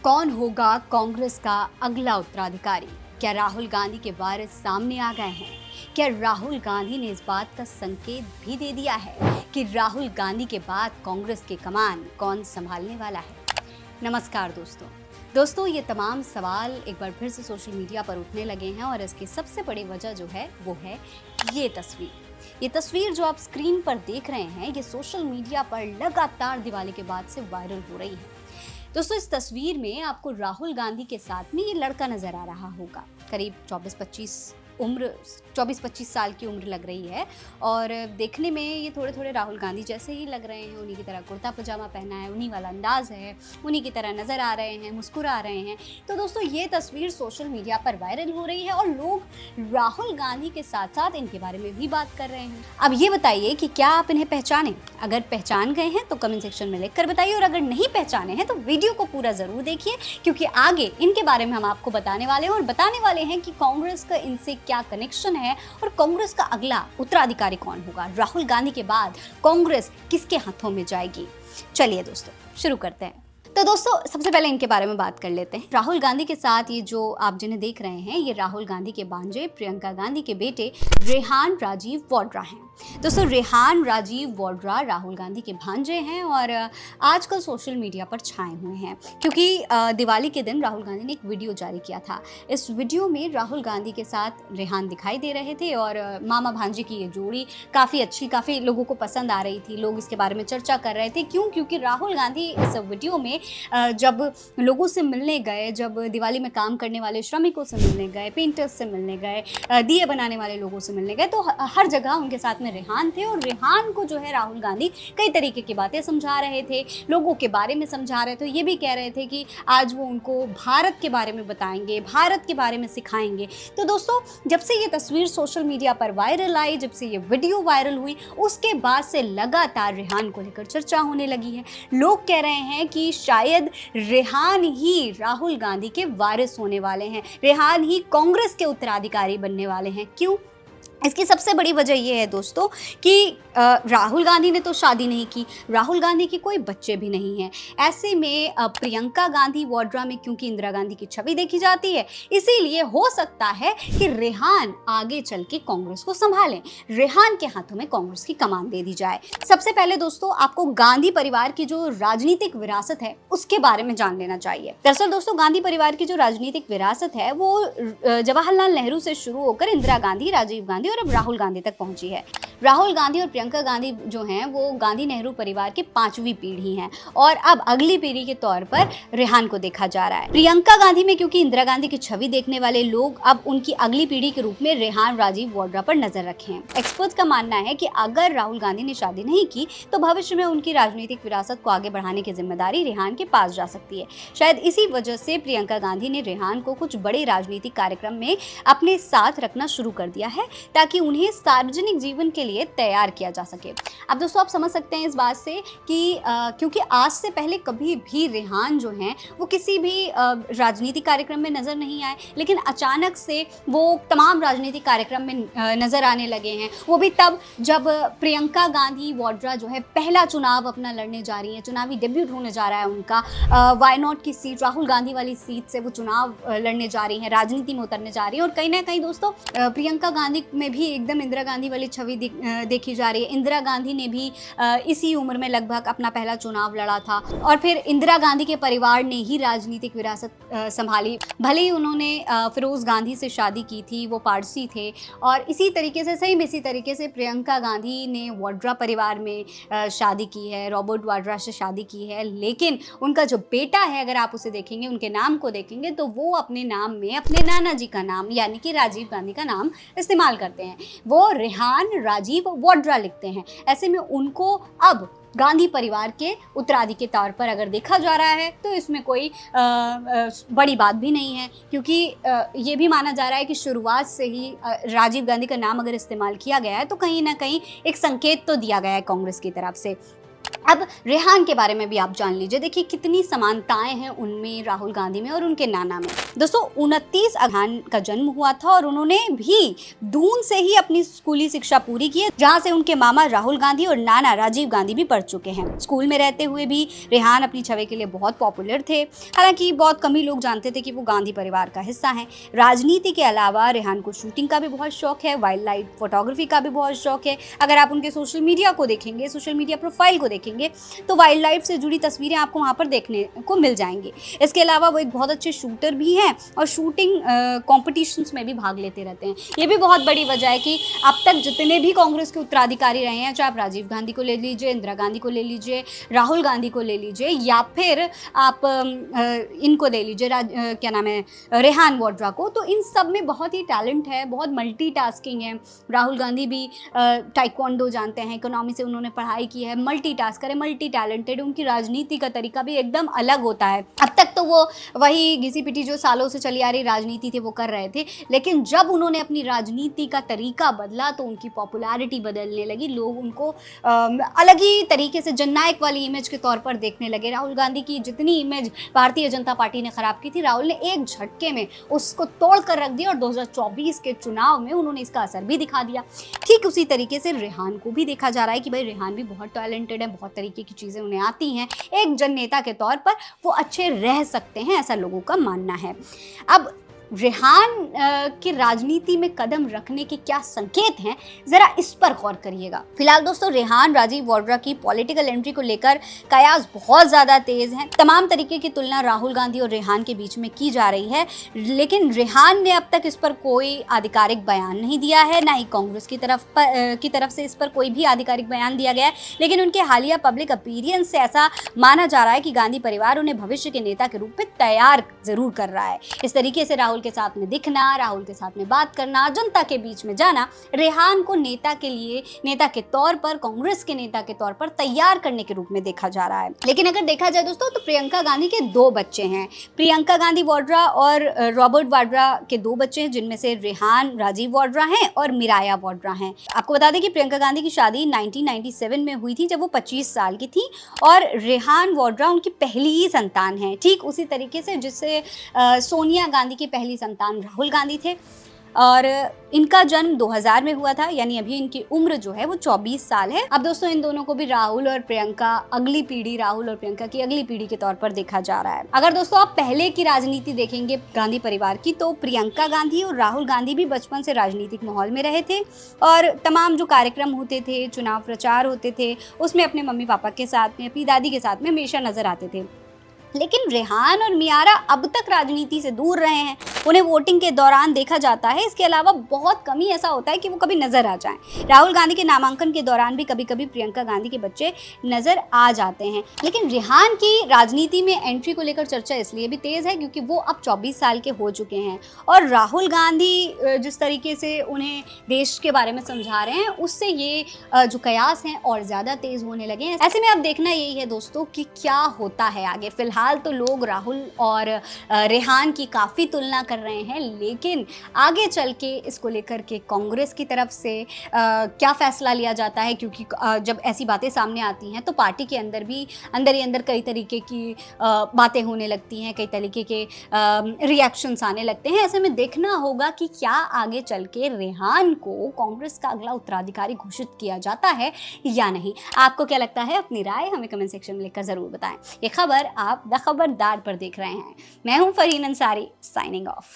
कौन होगा कांग्रेस का अगला उत्तराधिकारी? क्या राहुल गांधी के वारिस सामने आ गए हैं? क्या राहुल गांधी ने इस बात का संकेत भी दे दिया है कि राहुल गांधी के बाद कांग्रेस की कमान कौन संभालने वाला है? नमस्कार दोस्तों, ये तमाम सवाल एक बार फिर से सोशल मीडिया पर उठने लगे हैं और इसकी सबसे बड़ी वजह जो है वो है ये तस्वीर जो आप स्क्रीन पर देख रहे हैं, ये सोशल मीडिया पर लगातार दिवाली के बाद से वायरल हो रही है। दोस्तों, इस तस्वीर में आपको राहुल गांधी के साथ में ये लड़का नजर आ रहा होगा। करीब 24-25 साल की उम्र लग रही है और देखने में ये थोड़े राहुल गांधी जैसे ही लग रहे हैं। उन्हीं की तरह कुर्ता पजामा पहना है, उन्हीं वाला अंदाज है, उन्हीं की तरह नज़र आ रहे हैं, मुस्कुरा रहे हैं। तो दोस्तों, ये तस्वीर सोशल मीडिया पर वायरल हो रही है और लोग राहुल गांधी के साथ साथ इनके बारे में भी बात कर रहे हैं। अब ये बताइए कि क्या आप इन्हें पहचाने? अगर पहचान गए हैं तो कमेंट सेक्शन में लिख कर बताइए, और अगर नहीं पहचाने हैं तो वीडियो को पूरा ज़रूर देखिए, क्योंकि आगे इनके बारे में हम आपको बताने वाले हैं और बताने वाले हैं कि कांग्रेस का इनसे क्या कनेक्शन है और कांग्रेस का अगला उत्तराधिकारी कौन होगा। राहुल गांधी के बाद कांग्रेस किसके हाथों में जाएगी? चलिए दोस्तों, शुरू करते हैं। तो दोस्तों, सबसे पहले इनके बारे में बात कर लेते हैं। राहुल गांधी के साथ ये जो आप जिन्हें देख रहे हैं, ये राहुल गांधी के भांजे प्रियंका गांधी के बेटे रेहान राजीव वाड्रा हैं। दोस्तों, रेहान राजीव वाड्रा राहुल गांधी के भांजे हैं और आजकल सोशल मीडिया पर छाए हुए हैं, क्योंकि दिवाली के दिन राहुल गांधी ने एक वीडियो जारी किया था। इस वीडियो में राहुल गांधी के साथ रेहान दिखाई दे रहे थे और मामा भांजे की ये जोड़ी काफ़ी अच्छी, काफ़ी लोगों को पसंद आ रही थी। लोग इसके बारे में चर्चा कर रहे थे। क्योंकि राहुल गांधी इस वीडियो में जब लोगों से मिलने गए, जब दिवाली में काम करने वाले श्रमिकों से मिलने गए, पेंटर्स से मिलने गए, दिए बनाने वाले लोगों से मिलने गए, तो हर जगह उनके साथ में रेहान थे और रेहान को जो है राहुल गांधी कई तरीके की बातें समझा रहे थे, लोगों के बारे में समझा रहे थे। ये भी कह रहे थे कि आज वो उनको भारत के बारे में बताएंगे, भारत के बारे में सिखाएंगे। तो दोस्तों, जब से ये तस्वीर सोशल मीडिया पर वायरल आई, जब से ये वीडियो वायरल हुई, उसके बाद से लगातार रेहान को लेकर चर्चा होने लगी है। लोग कह रहे हैं कि शायद रेहान ही राहुल गांधी के वारिस होने वाले हैं, रेहान ही कांग्रेस के उत्तराधिकारी बनने वाले हैं। क्यों? इसकी सबसे बड़ी वजह यह है दोस्तों कि राहुल गांधी ने तो शादी नहीं की, राहुल गांधी के कोई बच्चे भी नहीं हैं। ऐसे में प्रियंका गांधी वाड्रा में क्योंकि इंदिरा गांधी की छवि देखी जाती है, इसीलिए हो सकता है कि रेहान आगे चल के कांग्रेस को संभालें, रेहान के हाथों में कांग्रेस की कमान दे दी जाए। सबसे पहले दोस्तों, आपको गांधी परिवार की जो राजनीतिक विरासत है उसके बारे में जान लेना चाहिए। दरअसल दोस्तों, गांधी परिवार की जो राजनीतिक विरासत है वो जवाहरलाल नेहरू से शुरू होकर इंदिरा गांधी, राजीव गांधी और अब राहुल गांधी तक पहुंची है। राहुल गांधी और प्रियंका गांधी जो हैं वो गांधी नेहरू परिवार की 5वीं पीढ़ी हैं और अब अगली पीढ़ी के तौर पर रेहान को देखा जा रहा है। प्रियंका गांधी में क्योंकि इंदिरा गांधी की छवि देखने वाले लोग अब उनकी अगली पीढ़ी के रूप में रेहान राजीव वाड्रा पर नजर रखे हैं। एक्सपर्ट्स का मानना है कि अगर राहुल गांधी ने शादी नहीं की तो भविष्य में उनकी राजनीतिक विरासत को आगे बढ़ाने की जिम्मेदारी रेहान के पास जा सकती है। शायद इसी वजह से प्रियंका गांधी ने रेहान को कुछ बड़े राजनीतिक कार्यक्रम में अपने साथ रखना शुरू कर दिया है, ताकि उन्हें सार्वजनिक जीवन के लिए तैयार किया जा सके। अब दोस्तों, आप समझ सकते हैं इस बात से कि क्योंकि आज से पहले कभी भी रेहान जो हैं वो किसी भी राजनीतिक कार्यक्रम में नज़र नहीं आए, लेकिन अचानक से वो तमाम राजनीतिक कार्यक्रम में नज़र आने लगे हैं। वो भी तब जब प्रियंका गांधी वाड्रा जो है पहला चुनाव अपना लड़ने जा रही हैं, चुनावी डेब्यूट होने जा रहा है उनका। वायनॉट की सीट, राहुल गांधी वाली सीट से वो चुनाव लड़ने जा रही हैं, राजनीति में उतरने जा रही हैं। और कहीं ना कहीं दोस्तों, प्रियंका गांधी में भी एकदम इंदिरा गांधी वाली छवि देखी जा रही है। इंदिरा गांधी ने भी इसी उम्र में लगभग अपना पहला चुनाव लड़ा था और फिर इंदिरा गांधी के परिवार ने ही राजनीतिक विरासत संभाली। भले ही उन्होंने फिरोज गांधी से शादी की थी, वो पारसी थे, और इसी तरीके से प्रियंका गांधी ने वाड्रा परिवार में शादी की है, रॉबर्ट वाड्रा से शादी की है। लेकिन उनका जो बेटा है, अगर आप उसे देखेंगे, उनके नाम को देखेंगे, तो वो अपने नाम में अपने नाना जी का नाम यानी कि राजीव गांधी का नाम इस्तेमाल करते हैं। वो रेहान राजीव वाड्रा लिखते हैं। ऐसे में उनको अब गांधी परिवार के उत्तराधिकारी के तौर पर अगर देखा जा रहा है तो इसमें कोई बड़ी बात भी नहीं है, क्योंकि ये भी माना जा रहा है कि शुरुआत से ही राजीव गांधी का नाम अगर इस्तेमाल किया गया है तो कहीं ना कहीं एक संकेत तो दिया गया है कांग्रेस की तरफ से। अब रेहान के बारे में भी आप जान लीजिए। देखिए कितनी समानताएं हैं उनमें, राहुल गांधी में और उनके नाना में। दोस्तों 29 रेहान का जन्म हुआ था और उन्होंने भी दून से ही अपनी स्कूली शिक्षा पूरी की है, जहां से उनके मामा राहुल गांधी और नाना राजीव गांधी भी पढ़ चुके हैं। स्कूल में रहते हुए भी रेहान अपनी छवि के लिए बहुत पॉपुलर थे। हालांकि बहुत कम ही लोग जानते थे कि वो गांधी परिवार का हिस्सा हैं। राजनीति के अलावा रेहान को शूटिंग का भी बहुत शौक है, वाइल्ड लाइफ फोटोग्राफी का भी बहुत शौक है। अगर आप उनके सोशल मीडिया को देखेंगे, सोशल मीडिया प्रोफाइल को देखेंगे, तो वाइल्ड लाइफ से जुड़ी तस्वीरें आपको वहाँ पर देखने को मिल जाएंगी। इसके अलावा वो एक बहुत अच्छे शूटर भी हैं और शूटिंग कॉम्पिटिशन्स में भी भाग लेते रहते हैं। ये भी बहुत बड़ी वजह है कि अब तक जितने भी कांग्रेस के उत्तराधिकारी रहे हैं, चाहे आप राजीव गांधी को ले लीजिए, इंदिरा गांधी को ले लीजिए, राहुल गांधी को ले लीजिए, या फिर आप इनको ले लीजिए, क्या नाम है, रेहान वाड्रा को, तो इन सब में बहुत ही टैलेंट है, बहुत मल्टीटास्किंग है। राहुल गांधी भी ताइक्वांडो जानते हैं, इकोनॉमी से उन्होंने पढ़ाई की है, मल्टीटास्कर है, मल्टी टैलेंटेड। उनकी राजनीति का तरीका भी एकदम अलग होता है। अब तक तो वो वही घिसी पिटी जो सालों से चली आ रही राजनीति थी वो कर रहे थे, लेकिन जब उन्होंने अपनी राजनीति का तरीका बदला तो उनकी पॉपुलैरिटी बदलने लगी। लोग उनको अलग ही तरीके से जननायक वाली इमेज के तौर पर देखने लगे। राहुल गांधी की जितनी इमेज भारतीय जनता पार्टी ने खराब की थी, राहुल ने एक झटके में उसको तोड़ कर रख दिया और 2024 के चुनाव में उन्होंने इसका असर भी दिखा दिया। ठीक उसी तरीके से रेहान को भी देखा जा रहा है कि भाई रेहान भी बहुत टैलेंटेड है, बहुत तरीके की चीज़ें उन्हें आती हैं। एक जन नेता के तौर पर वो अच्छे रह सकते हैं, ऐसा लोगों का मानना है। अब रेहान की राजनीति में कदम रखने के क्या संकेत हैं, जरा इस पर गौर करिएगा। फिलहाल दोस्तों रेहान राजीव वाड्रा की पॉलिटिकल एंट्री को लेकर कयास बहुत ज़्यादा तेज हैं। तमाम तरीके की तुलना राहुल गांधी और रेहान के बीच में की जा रही है, लेकिन रेहान ने अब तक इस पर कोई आधिकारिक बयान नहीं दिया है, ना ही कांग्रेस की तरफ से इस पर कोई भी आधिकारिक बयान दिया गया है। लेकिन उनके हालिया पब्लिक अपीयरेंस से ऐसा माना जा रहा है कि गांधी परिवार उन्हें भविष्य के नेता के रूप में तैयार जरूर कर रहा है। इस तरीके से राहुल के साथ में दिखना, राहुल के साथ में बात करना, जनता के बीच में जाना रेहान को नेता के तौर पर, कांग्रेस के नेता के तौर पर तैयार करने के रूप में देखा जा रहा है। लेकिन अगर देखा जाए दोस्तों तो प्रियंका गांधी के 2 बच्चे हैं। प्रियंका गांधी वाड्रा और रॉबर्ट वाड्रा के 2 बच्चे हैं, जिनमें से रेहान राजीव वाड्रा हैं और मिराया वाड्रा हैं। आपको बता दें कि प्रियंका गांधी की शादी 1997 में हुई थी, जब वो 25 साल की थी, और रेहान वाड्रा उनकी पहली ही संतान है। ठीक उसी तरीके से जिससे सोनिया गांधी की पहली संतान राहुल गांधी थे, और इनका जन्म 2000 में हुआ था, यानी अभी इनकी उम्र जो है वो 24 साल है। अब दोस्तों इन दोनों को भी राहुल और प्रियंका की अगली पीढ़ी के तौर पर देखा जा रहा है। अगर दोस्तों आप पहले की राजनीति देखेंगे गांधी परिवार की, तो प्रियंका गांधी और राहुल गांधी भी बचपन से राजनीतिक माहौल में रहे थे और तमाम जो कार्यक्रम होते थे, चुनाव प्रचार होते थे, उसमें अपने मम्मी पापा के साथ में, अपनी दादी के साथ में हमेशा नजर आते थे। लेकिन रेहान और मियारा अब तक राजनीति से दूर रहे हैं, उन्हें वोटिंग के दौरान देखा जाता है। इसके अलावा बहुत कम ही ऐसा होता है कि वो कभी नजर आ जाएं। राहुल गांधी के नामांकन के दौरान भी कभी कभी प्रियंका गांधी के बच्चे नजर आ जाते हैं। लेकिन रेहान की राजनीति में एंट्री को लेकर चर्चा इसलिए भी तेज है क्योंकि वो अब 24 साल के हो चुके हैं, और राहुल गांधी जिस तरीके से उन्हें देश के बारे में समझा रहे हैं, उससे ये जो कयास हैं और ज़्यादा तेज होने लगे हैं। ऐसे में अब देखना यही है दोस्तों कि क्या होता है आगे। फिलहाल तो लोग राहुल और रेहान की काफ़ी तुलना कर रहे हैं, लेकिन आगे चल के इसको लेकर के कांग्रेस की तरफ से क्या फैसला लिया जाता है, क्योंकि जब ऐसी बातें सामने आती हैं तो पार्टी के अंदर भी अंदर ही अंदर कई तरीके की बातें होने लगती हैं, कई तरीके के रिएक्शंस आने लगते हैं। ऐसे में देखना होगा कि क्या आगे चल के रेहान को कांग्रेस का अगला उत्तराधिकारी घोषित किया जाता है या नहीं। आपको क्या लगता है? अपनी राय हमें कमेंट सेक्शन में लिखकर ज़रूर बताएं। ये खबर आप द खबरदार पर देख रहे हैं। मैं हूं फरहीन अंसारी, साइनिंग ऑफ।